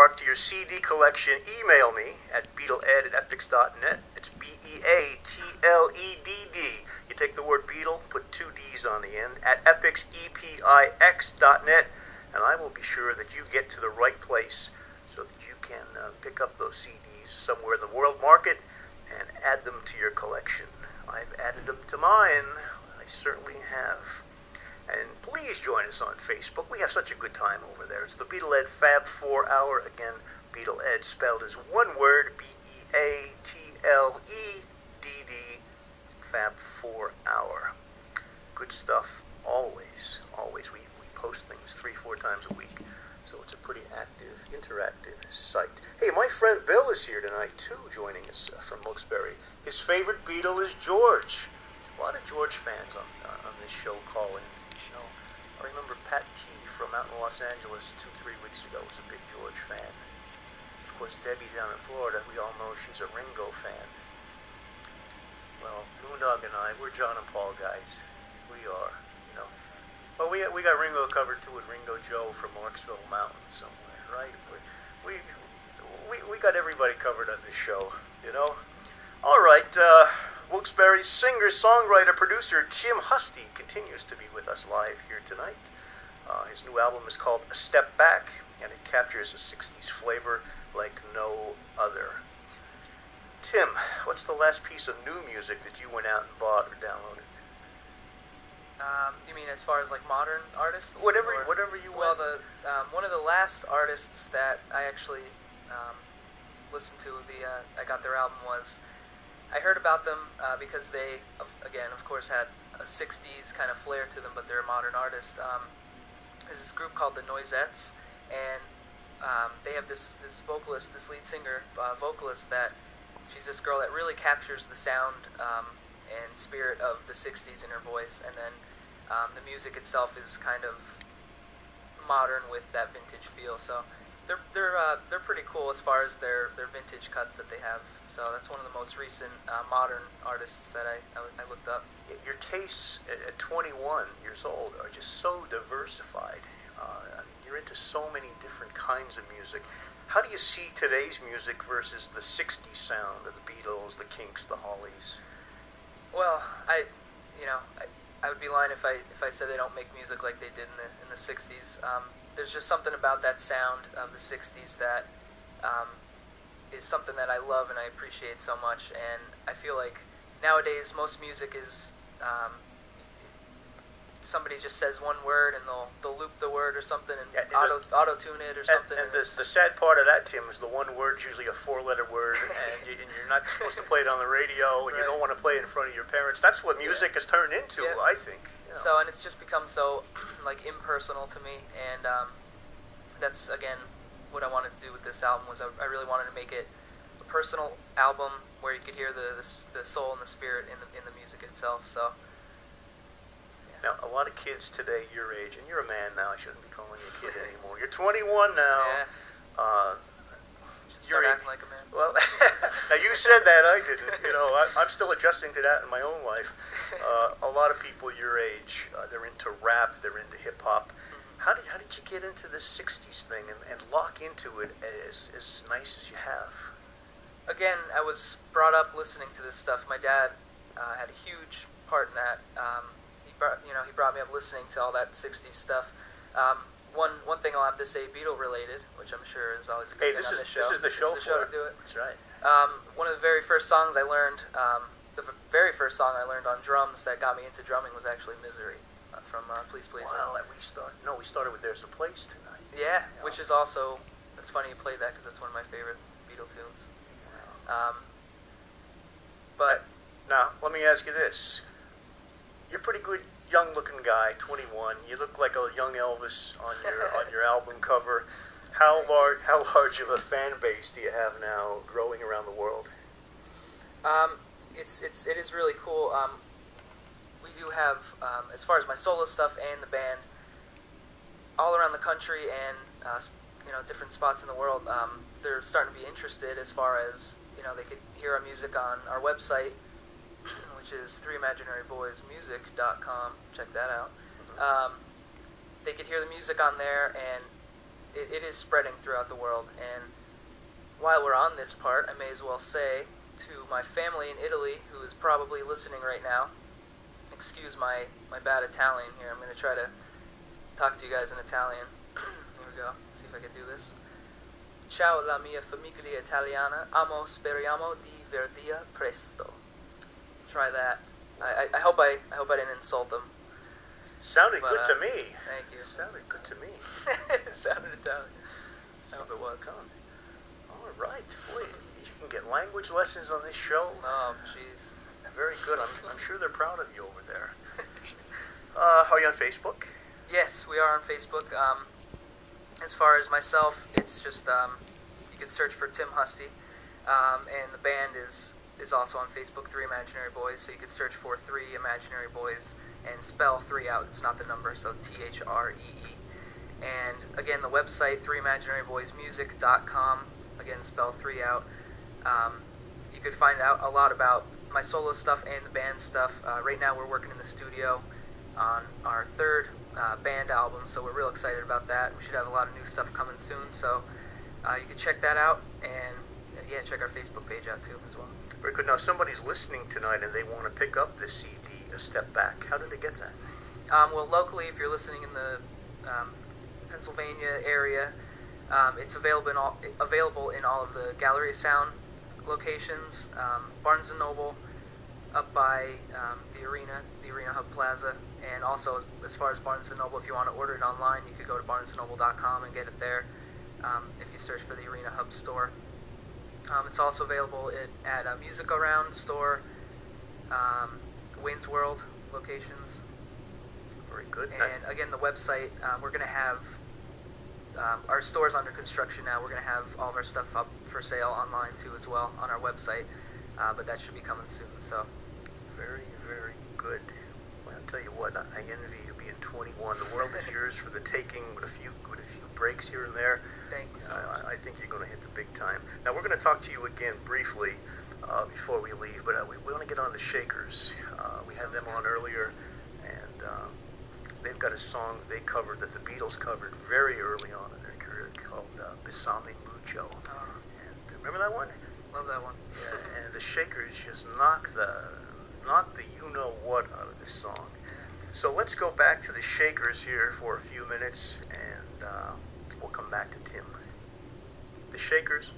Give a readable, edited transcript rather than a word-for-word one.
trademark to your CD collection, email me at beatled@epix.net. It's BEATLEDD. You take the word Beatle, put 2 D's on the end, at epix.net, and I will be sure that you get to the right place so that you can pick up those CDs somewhere in the world market and add them to your collection. I've added them to mine. I certainly have. And please join us on Facebook. We have such a good time over there. It's the Beatle Ed Fab 4 Hour. Again, Beatle Ed spelled as one word, BEATLEDD, Fab 4 Hour. Good stuff, always, always. We post things 3-4 times a week, so it's a pretty active, interactive site. Hey, my friend Bill is here tonight, too, joining us from Wilkes-Barre. His favorite Beatle is George. A lot of George fans on this show calling. You know, I remember Pat T from out in Los Angeles 2-3 weeks ago was a big George fan. Of course, Debbie down in Florida, we all know she's a Ringo fan. Well, Moondog and I, we're John and Paul guys. We are, you know. Well, we got Ringo covered too with Ringo Joe from Marksville Mountain somewhere, right? We got everybody covered on this show, you know. All right, Wilkes-Barre's singer, songwriter, producer Tim Husty continues to be with us live here tonight. His new album is called A Step Back, and it captures a 60s flavor like no other. Tim, what's the last piece of new music that you went out and bought or downloaded? You mean as far as like modern artists? Whatever you well, want. One of the last artists that I actually listened to, I got their album was, I heard about them because they, again, of course, had a 60s kind of flair to them, but they're a modern artist. There's this group called the Noisettes, and they have this vocalist, this lead singer, vocalist, that she's this girl that really captures the sound and spirit of the 60s in her voice, and then the music itself is kind of modern with that vintage feel. So they're pretty cool as far as their vintage cuts that they have. So that's one of the most recent modern artists that I looked up. Your tastes at 21 years old are just so diversified. I mean, you're into so many different kinds of music. How do you see today's music versus the 60s sound of the Beatles, the Kinks, the Hollies? Well, I would be lying if I said they don't make music like they did in the 60s. There's just something about that sound of the 60s that is something that I love and I appreciate so much. And I feel like nowadays most music is somebody just says one word and they'll loop the word or something and auto-tune it or something. And the sad part of that, Tim, is the one word is usually a 4-letter word, and you're not supposed to play it on the radio, and right. You don't want to play it in front of your parents. That's what music has turned into, I think. You know. So, and it's just become so like impersonal to me, and that's, again, what I wanted to do with this album was I really wanted to make it a personal album where you could hear the soul and the spirit in the music itself. So. Now, a lot of kids today your age, and you're a man now, I shouldn't be calling you a kid anymore. You're 21 now. Yeah. Start acting like a man. Well, now you said that, I didn't. You know, I'm still adjusting to that in my own life. A lot of people your age, they're into rap, they're into hip-hop. Mm-hmm. How did you get into the 60s thing and lock into it as nice as you have? Again, I was brought up listening to this stuff. My dad had a huge part in that. He brought me up listening to all that 60s stuff. One thing I'll have to say, Beatle related, which I'm sure is always a good thing on this show. This is the show to do it. That's right. One of the very first songs I learned, the very first song I learned on drums that got me into drumming was actually "Misery" from "Please Please Me." Wow, we started with "There's a Place Tonight." Yeah, which is also, it's funny you played that because that's one of my favorite Beatle tunes. But now let me ask you this. You're a pretty good young-looking guy, 21. You look like a young Elvis on your album cover. How large of a fan base do you have now, growing around the world? It is really cool. We do have, as far as my solo stuff and the band, all around the country and different spots in the world, they're starting to be interested as far as they could hear our music on our website, which is threeimaginaryboysmusic.com. Check that out. They could hear the music on there, and it is spreading throughout the world. And while we're on this part, I may as well say to my family in Italy, who is probably listening right now, excuse my bad Italian here. I'm going to try to talk to you guys in Italian. Here we go. See if I can do this. Ciao la mia famiglia italiana. Amo speriamo di verdia presto. Try that. I hope I didn't insult them. Sounded good to me. Thank you. Sounded good to me. It sounded Italian. I hope it was. All right. Boy, you can get language lessons on this show. Oh, jeez. Very good. I'm sure they're proud of you over there. Are you on Facebook? Yes, we are on Facebook. As far as myself, it's just you can search for Tim Husty, and the band is also on Facebook, Three Imaginary Boys. So you can search for Three Imaginary Boys and spell three out. It's not the number, so THREE. And again, the website threeimaginaryboysmusic.com. Again, spell three out. You could find out a lot about my solo stuff and the band stuff. Right now, we're working in the studio on our third band album, so we're real excited about that. We should have a lot of new stuff coming soon, so you can check that out, and yeah, check our Facebook page out too as well. Very good. Now, somebody's listening tonight and they want to pick up this CD, A Step Back. How did they get that? Well, locally, if you're listening in the Pennsylvania area, it's available in all of the Gallery Sound locations, Barnes & Noble, up by the Arena Hub Plaza, and also as far as Barnes & Noble, if you want to order it online, you could go to barnesandnoble.com and get it there if you search for the Arena Hub store. It's also available at a Music Around store, Wayne's World locations. Very good. And again, the website, we're going to have our store's under construction now. We're going to have all of our stuff up for sale online too as well on our website, but that should be coming soon. So, very, very good. Well, I'll tell you what, I envy you being 21. The world is yours for the taking, with a few breaks here and there. Thank you so much. I think you're going to hit the big time. Now, we're going to talk to you again briefly before we leave, but we want to get on the Shakers. We had them on earlier, and they've got a song they covered that the Beatles covered very early on in their career called Besame Mucho. And remember that one? Love that one. Yeah, and the Shakers just knock the you-know-what out of this song. So let's go back to the Shakers here for a few minutes, and we'll come back to Tim. The Shakers